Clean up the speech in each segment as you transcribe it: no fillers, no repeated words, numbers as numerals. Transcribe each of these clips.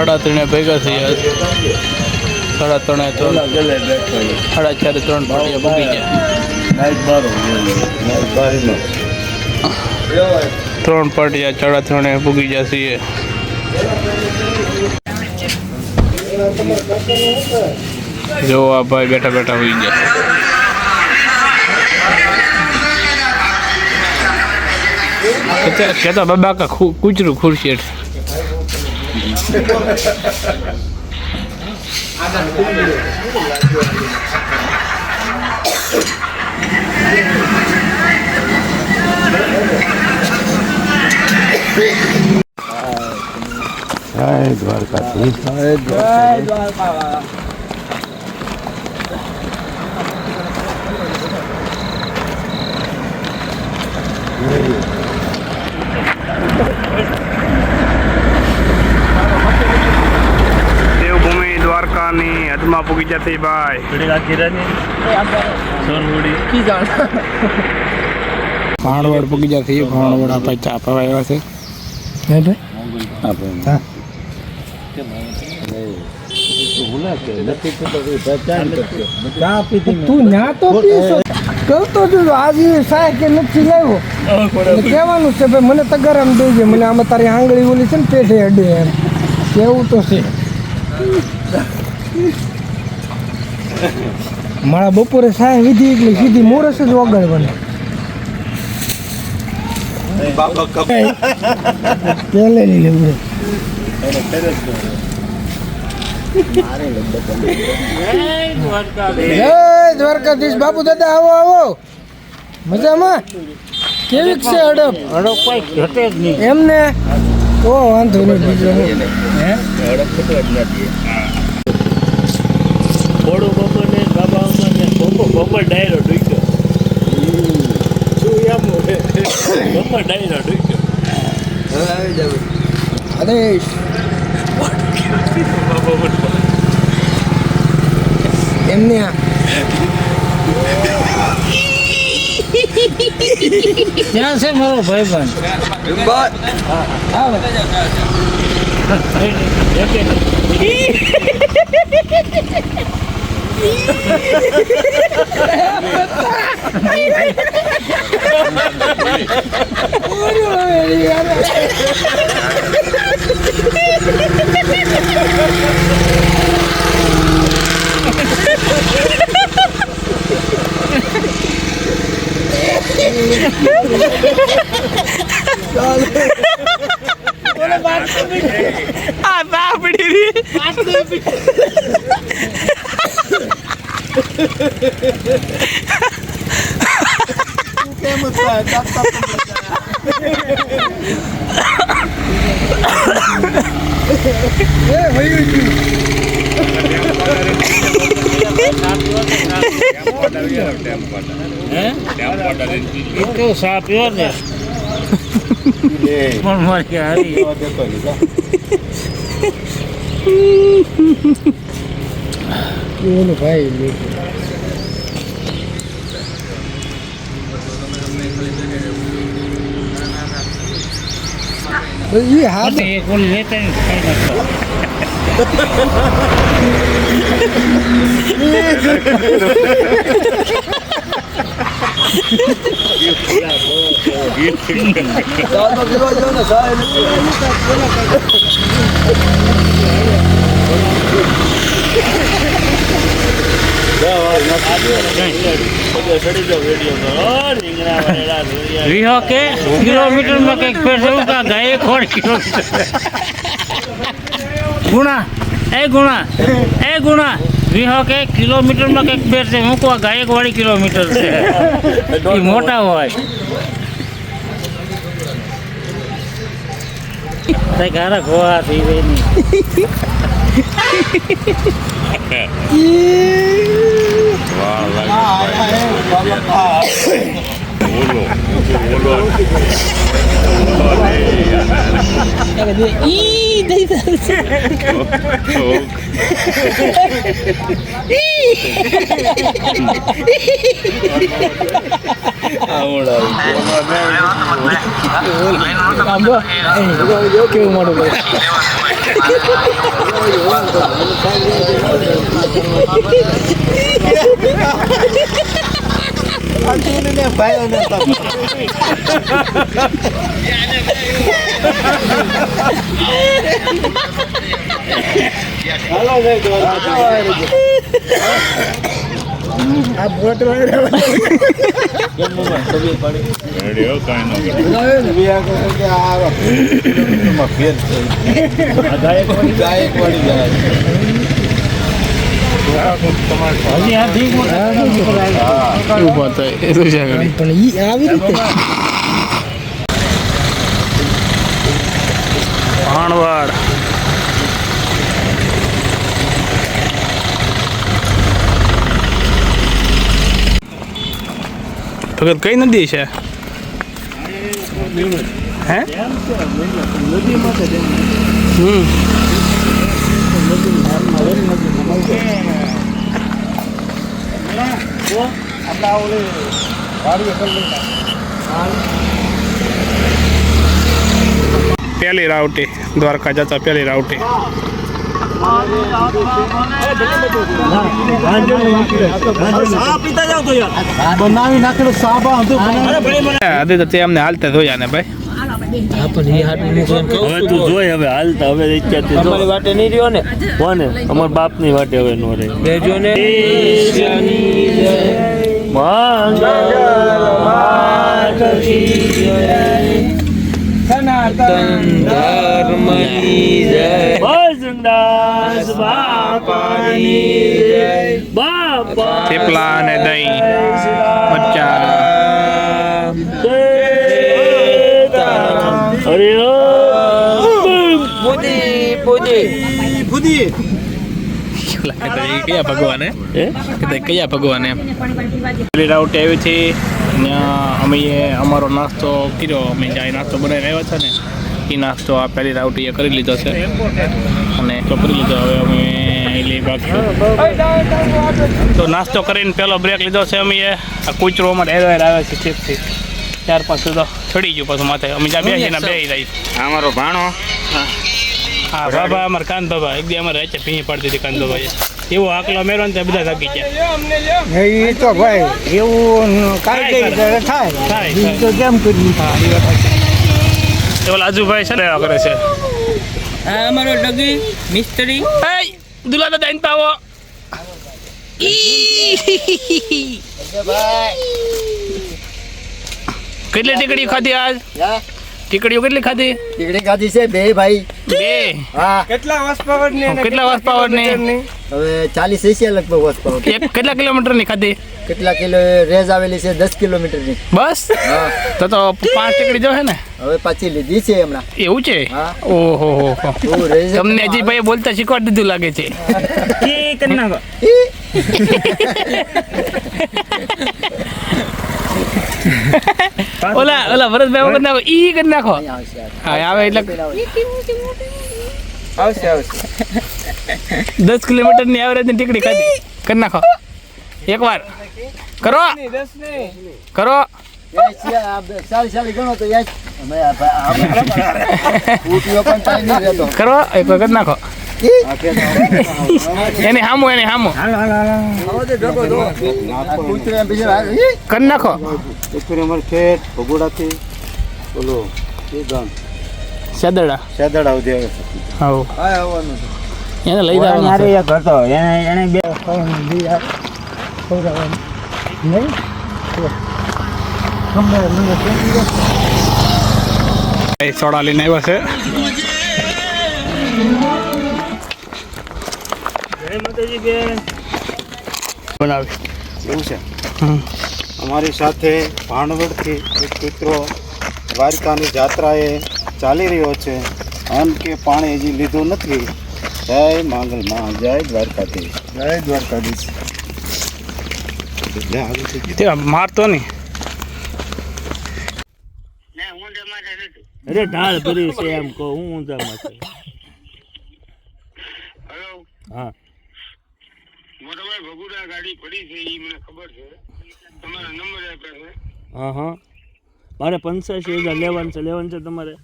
3:30 ભેગા થયા. 3:30 3:30 3 પાટિયા પૂગી ગયા. 3 પાટિયા 3:30 પૂગી જશે. જો આ ભાઈ બેઠા બેઠા હોઈ ગયા. कहता बाबा का कुचरू खुर्शी द्वारका દેવભૂમિ દ્વારકાની હદમાં પૂગી જતી ભાઈ. ભાણવડ પૂગી જતી. ભાણવડ આપણે ચા પીવા આવ્યા છે. તું ન્યા તો પીશો કહતો છું આજે સાહેબ કે નથી લાવ્યો કહેવાનું છે ભાઈ મને તગારામ દેજે મને આમાં તારી આંગળી ઓલી છે ને પેટે અડે એમ કેવું તો છે. મારા બપોરે સાહેબ વીધી એટલે સીધી મોરસ જ વગાડવાની. પેલે લઈ લેવું જય દ્વારકાધીશ બાપુ દાદા આવો આવો મજામાં કેવી છે હડપ કોઈ ઘટે જ નહીં એમને તો વાંધો નહીં બીજો બોડો બપોર ને બાબા બપોર ડાયરો ડૂક્યો બપોર ડાયરો ડૂક્યો આવી જાવ અરે એમને ક્યાં છે મારો ભાઈબંધ? આ બાપડી સાપ પીવો ને પણ મારી હારી ભાઈ ये हाथ એક ઓલી લેતા ને ખાઈ નાખો. વીહો કે કિલોમીટરમાં કંઈક પેટ્રોલ કા ગાય ખોડ કિલોમીટર ગુણા વીહો કે કિલોમીટરમાં કંઈક પેર છે મૂકવા ગાયકવાળી કિલોમીટર છે એ મોટા હોય કઈ ઘારા ખોવા થઈ ગઈ નહીં કેવું મોટું ભાઈ આ બોટ ઉભા થાય એ તો છે ઘડી પણ ઈ આવી રીતે ભાણવડ ભગત કઈ નદી છે હે પહેલી રાવટી દ્વારકા જતા પહેલી રાવટી બનાવી નાખેલો સાબા આદિ તો તે અમને હાલતા જોયા ને ભાઈ હવે તું જોઈ હવે હાલતા હવે તમારી વાટે નહીં રહ્યો ને કોને અમારા બાપની વાટે હવે નો રહે બેજો ને સનાતન ધર્મની જય બજરંગદાસ બાપાની જય બાપા થેપલા અને દહીં મચ્ચા અરે બુધી કયા ભગવાન કયા ભગવાન એમ પેલી રાઉટ આવી છે ત્યાં અમે અમારો નાસ્તો કર્યો અમે જ્યાં નાસ્તો બનાવીને આવ્યા છે ને એ નાસ્તો આ પહેલી રાઉટ એ કરી લીધો છે અને તો કરી લીધો હવે અમે લઈ ભાગશું તો નાસ્તો કરીને પહેલો બ્રેક લીધો છે અમે આ કૂચરો અમારે હેર આવે છે ચીપથી 4-5 તો ચડી ગયું પાછું માથે અમે જ્યાં બેસીને બે રહી અમારો ભાણો હા બાબા અમારે કાંત બાબા એક દી અમારે રાચે ભીંઈ પાડી દીધી કાંત બાબાએ એવો આકલો મેરો ને બધા થાકી ગયા એ તો ભાઈ એવું કાંઈ થાય તો કેમ કર્યું ઓલા આજુભાઈ છે ને એવા કરે છે આ અમારો ડગી મિસ્ત્રી દુલા દાદા આઈને પાવો કેટલી ટીકડી ખાધી આજ ટીકડીઓ કેટલી ખાધી ટીકડી ખાધી છે બે ભાઈ બે હા કેટલા હોર્સ પાવર ની કેટલા હોર્સ પાવર ની હવે 40 છે લગભગ હોર્સ પાવર કેટલા કિલોમીટર ની ખાધી કેટલા કિલો રેસ આવેલી છે 10 કિલોમીટર ની બસ તો 5 ટીકડી જો હે ને હવે પાછી લીધી છે હમણાં એવું છે ઓહો હો તમને હજી ભાઈ બોલતા શીખવાડી દીધું લાગે છે એ કરી નાખો ઓલા ભરતભાઈ વખત નાખો ઈ કરી નાખો હા આવે એટલે આવશે 10 કિલોમીટર ની એવરેજ ની ટીકડી ખાધી કરી નાખો એકવાર કરો કરો કરો એક વખત નાખો એને હામું કરી નાખો સેદડા હા એને લઈ જવાનું સોડા લઈને આવ્યા છે બનાવી એવું છે અમારી સાથે ભાણવડથી એક કૂતરો દ્વારકાની જાત્રાએ ચાલી રહ્યો છે અન્ન કે પાણી હજી લીધું નથી જય માંગલમાં જય દ્વારકાધીશ જય દ્વારકાધીશ મારતો નહીં અરે ઢાળ ભરી છે એમ કહું હું ઊંધામાં છે હા મોટાભાઈ ભગુડા ગાડી પડી છે એ મને ખબર છે. તમારા નંબર આપ્યા છે. હા હા મારે 85,000 લેવાનું છે તમારે.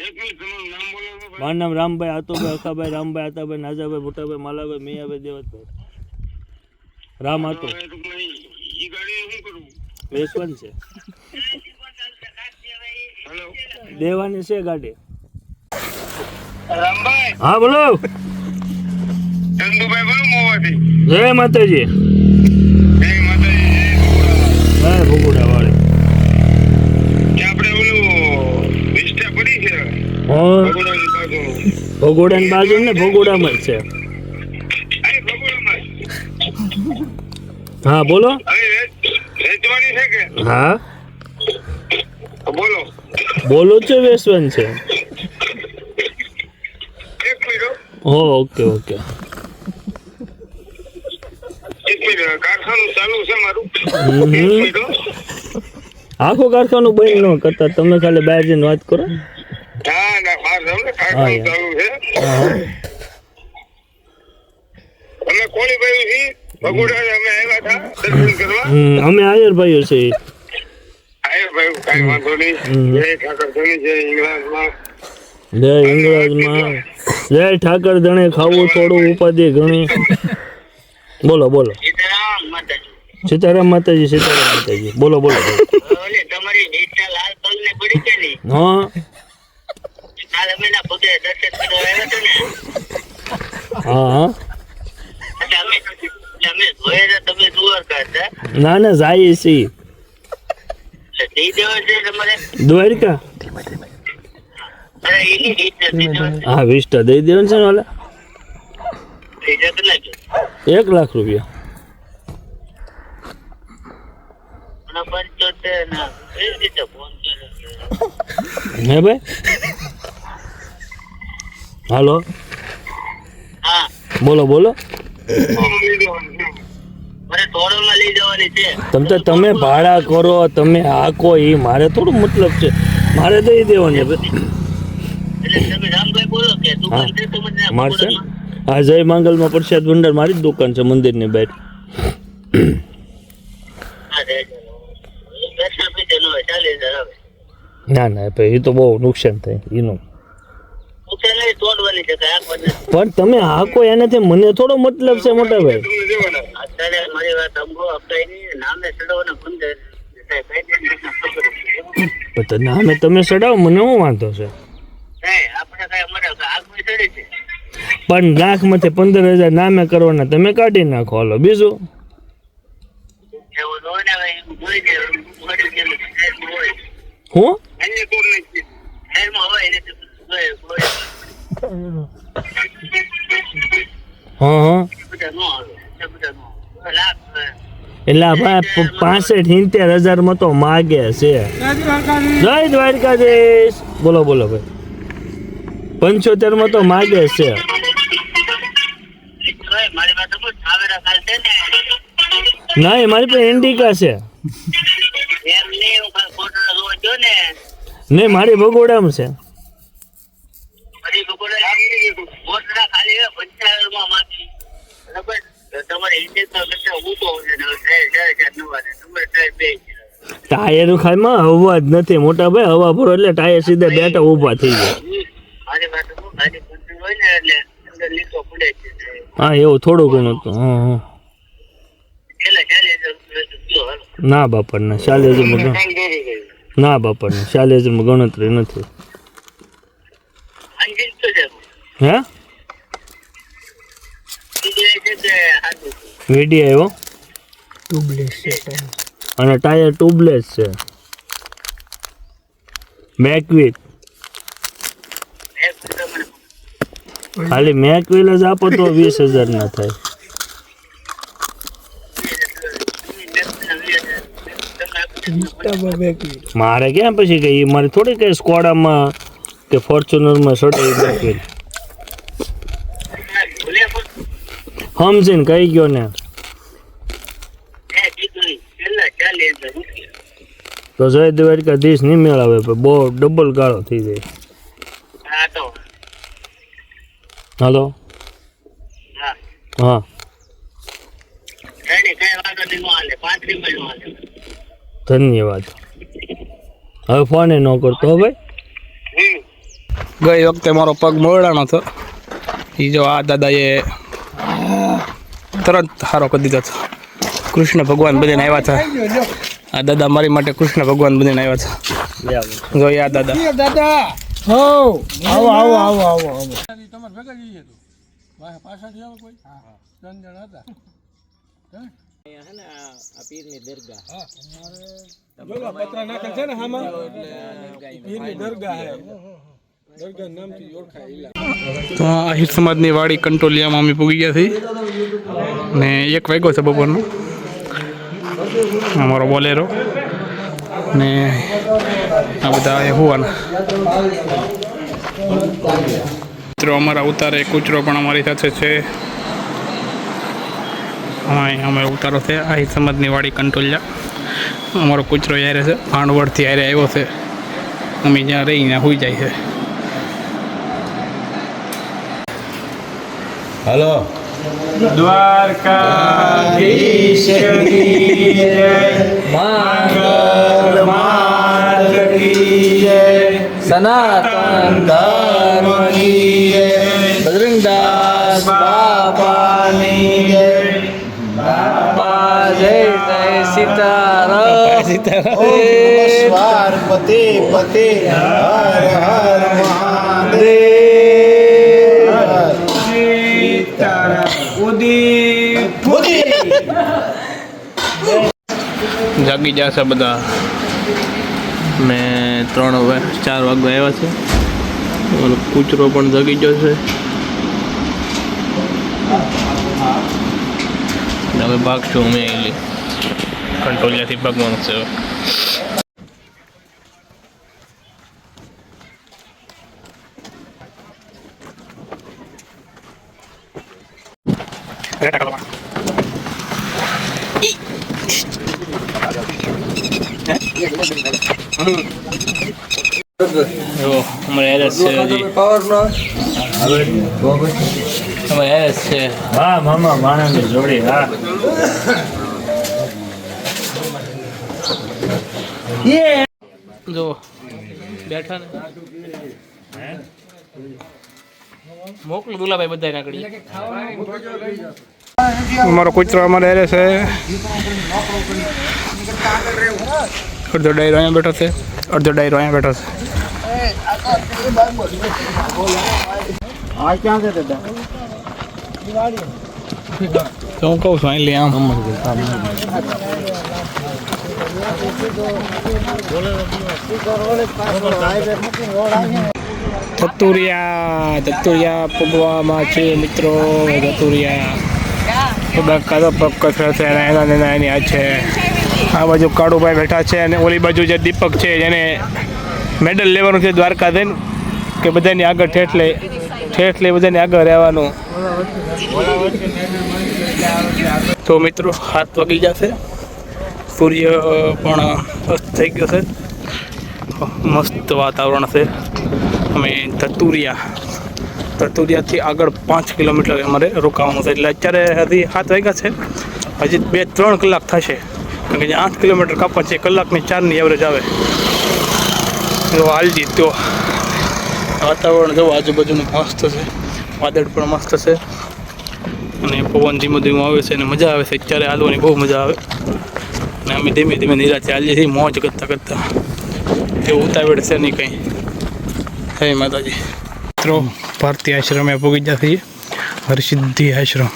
એક મિનિટ તમારું નામ બોલો તો ભાઈ. મારું નામ રામભાઈ, આતુભાઈ, અખાભાઈ, રામભાઈ, આતાભાઈ, નાજાભાઈ, મોટાભાઈ, માલાભાઈ, મિયાભાઈ, દેવતભાઈ. રામ આતો હવે ટૂંકમાં ઈ ગાડી શું કરું? વેચવાની છે, હેલો દેવાની છે ગાડી. રામભાઈ, હા બોલો. ચંદુભાઈ બોલો મોવાથી. જય માતાજી. જય માતાજી, જય જય ભગુડા વાળી. કે આપણે ઓલું વિસ્ટા પડી છે હા ભગુડાની બાજુ. ભગોડાની બાજુ ને ભગોડામાં જ છે. અહીં ભગુડામાં હા બોલો. અહીં વેચવાની છે કે? હા બોલો. બોલો છે, વેચવાની છે. એક મિનિટ હો ઓકે ઓકે. એક મિનિટ કારખાનું ચાલુ છે મારું. હમ. એક મિનિટ હો. આખું કારખાનું બંધ ન કરતા, તમે ખાલી બહાર જઈને વાત કરો. હા ના બહાર જાવ ને કારખાનું ચાલુ છે. હા અમે કોળી ભાઈ છીએ ભગુડા અમે આવ્યા હતા દર્શન કરવા. અમે આયર ભાઈઓ છે. આયર ભાઈ કાંઈ વાંધો નહીં. જય ઠાકર ધણી જય ઇંગ્લેન્ડમાં. જય ઇંગ્રજમાં, જય ઠાકર ધણે, ખાવું થોડું ઉપાધિ ઘણી. બોલો બોલો. સીતારામ માતાજી, સીતારામ માતાજી. બોલો બોલો. તમારી નીચે લાલ પગ ને પડી છે ને હા કાલ અમે ના પગે દર્શન કરવા આવ્યા હતા ને હા હા એટલે અમે જોયા તમે દ્વારકા હતા ના ના જાય છે એટલે દઈ દેવા છે તમારે. દ્વારકા. અરે એની રીત નથી દેવા હા 20 દઈ દેવાનું છે ને ઓલા. રીત કેટલા છે 1 લાખ રૂપિયા. અને 75 ના એ રીતે ફોન કરે હે ભાઈ. હાલો હા બોલો બોલો. મારે તોડમાં લઈ જવાની છે. તમે ભાડા કરો, તમે હાકો, એ મારે થોડું મતલબ છે. મારે દઈ દેવાની છે. એટલે તમે રામભાઈ બોલો કે દુકાન છે તમને મારે છે. હા જય માંગલમાં પ્રસાદ ભંડાર મારી જ દુકાન છે મંદિરની બહાર. હા દે દર્શન પૈસા નો 40,000 આવે. ના ના ભાઈ એ તો બહુ નુકસાન થાય એનું. નુકસાન નહીં તોડવાની છે કાંઈ આંખ નથી. પણ તમે હાકો એનાથી મને થોડો મતલબ છે મોટા ભાઈ. તમને દેવાના. અત્યારે મારી વાત અંગો અપાઈ નહીં નામે ચડાવવાના 15 પણ તો નામે તમે ચડાવો, મને શું વાંધો છે. આપણે કઈ અમારે આગળ ચડે છે પણ લાખમાંથી 15,000 નામે કરવાના, તમે કાઢી નાખો. હાલો બીજું. એવું ન હોય ને હવે એવું હોય છે વળી ગયેલું છે, શહેરમાં હોય હું અન્ય કોણ નથી. શહેરમાં હોય એટલે હોય હા હા બધા ન આવે બધા ન આવે લાખ એટલે આ ભાઈ 65-70,000 માં તો માગે છે. જય દ્વારકાધીશ. બોલો બોલો ભાઈ. 75 માં તો માગે છે. મારી વાત સમજ આવેરા કાલ છે ને નહીં મારી પાસે ઇન્ડિકા છે. એમ નહીં હું કાલ ફોટો જોવા ગયો ને નહીં મારી ભગોડામાં છે. મારી બપોરે મોટરા ખાલી 75 માં માંથી બરાબર તમારે ઇન્ડિયનમાં કરતા ઊંચો છે ને ટાયર તમારે ટાયર બે ટાયર ખાઈમાં હવા જ નથી મોટા ભાઈ. હવા ભરો એટલે ટાયર સીધા બેઠા ઊભા થઈ જાય. મારી વાત ગાડી પંચર હોય ને એટલે અંદર લીસો પડે છે હા એવું થોડું ઘણું તો. હા હા પેલા 40,000 રૂપિયા ગયો હાલો ના બાપા ના 40,000 ના બાપા ના 40,000 ગણતરી નથી. અંજીન તો છે હે બીજું એ છે કે હાથું વીડિયો આવ્યો અને ટાયર ટ્યુબલેસ છે. બેક વ્હીલ એક તમને ખાલી મેક વ્હીલ જ આપો તો 20,000 ના થાય. મારે ક્યાં પછી કઈ મારે થોડી કઈ સ્કોડામાં કે ફોર્ચ્યુનરમાં સટાઈ બેક વ્હીલ સમજીને કહી ગયો ને તો જય દ્વારકાધીશ નહીં મેળાવે બહુ ડબલ ગાળો થઈ જાય. હાલો હા રેડી કઈ વાંધો નહીં નો હાલે 35 માં નો હાલે ધન્યવાદ હવે ફોન ન કરતો હો ભાઈ ગઈ વખતે મારો પગ મોરડાનો હતો એ જો આ દાદાએ તરત સારો કરી દીધો હતો. કૃષ્ણ ભગવાન બધાને આવ્યા હતા. આ દાદા મારી માટે કૃષ્ણ ભગવાન બધાને આવ્યા હતા. જો આ દાદા દાદા હો આવો આવો આવો આવો આવો તો આહિર સમાજની વાડી કંટોલિયામાં અમે પૂગી ગયા છીએ ને 1 વાગ્યો છે બપોરનો. અમારો બોલેરો ને આ બધા હોવાના મિત્રો અમારા ઉતારે કૂચરો પણ અમારી સાથે છે. અમે ઉતારો છે આહિર સમાજની વાડી કંટોલિયા. અમારો કૂચરો યારે છે ભાણવડથી યારે આવ્યો છે. અમે જ્યાં રહીને હોઈ જાય છે. હલો દ્વારકાધીશ કી જય, મંગલ માત કી જય, સનાતન ધર્મ કી જય, બજરંગદાસ બાપાની જય. બાપા જય જય સીતારામ. પાર્વતી પતિ હર હર મહાદેવ. જાગી જશે બધા ને 4 વાગવા આવ્યા છે. કૂચરો પણ જાગી જશે. હવે ભાગશું અમે અહીં કંટોલિયાથી ભાગવાનું છે. હા મામા માણસની જોડી હા જો બેઠા ને મોકલું દુલાભાઈ બધા નાકડી. અમારો કૂતરો અમારે રહે છે. અડધો ડાયરો અહીંયા બેઠો છે, અડધો ડાયરો અહીંયા બેઠો છે. આ ક્યાં છે દાદા? તો હું કહું છું અહીં લે આમ ધતુરિયા પૂગવામાં છે મિત્રો. ધતુરિયા બધા કાદો પગ કચરો છે એની આ છે. આ બાજુ કાળુભાઈ બેઠા છે અને ઓલી બાજુ જે દીપક છે જેને મેડલ લેવાનું છે દ્વારકા જઈને કે બધાની આગળ ઠેઠ લે બધાની આગળ રહેવાનું. તો મિત્રો 7 વાગી જશે. સૂર્ય પણ અસ્ત થઈ ગયો છે. મસ્ત વાતાવરણ છે. અમે ધતુરિયાથી આગળ 5 કિલોમીટર અમારે રોકાવાનું છે. એટલે અત્યારે હજી 7 વાગ્યા છે. હજી 2-3 કલાક થશે કારણ કે 8 કિલોમીટર કાપવા છે. કલાકની 4ની એવરેજ આવે. જો હાલજી તો વાતાવરણ જો આજુબાજુનું મસ્ત છે. વાદળ પણ મસ્ત છે અને પવન ધીમો ધીમો આવે છે અને મજા આવે છે. અત્યારે હાલવાની બહુ મજા આવે અને અમે ધીમે ધીમે નિરાતે હાલીએ છીએ મોજ કરતાં એ ઉતાવળ છે નહીં કંઈ. જય માતાજી. મિત્રો ભારતીય આશ્રમે પહોંચી ગયા છીએ. હરસિદ્ધિ આશ્રમ.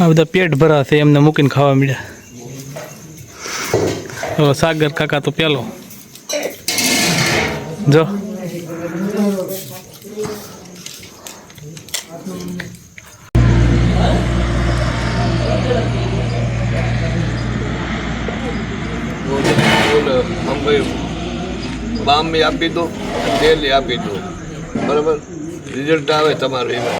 આ બધા પેટ ભરાશે એમને મૂકીને ખાવા મળ્યા. સાગર કાકા તો પેલો જો બામ આપી દો. ડેલી આપી દઉં બરાબર રિઝલ્ટ આવે તમારું એમાં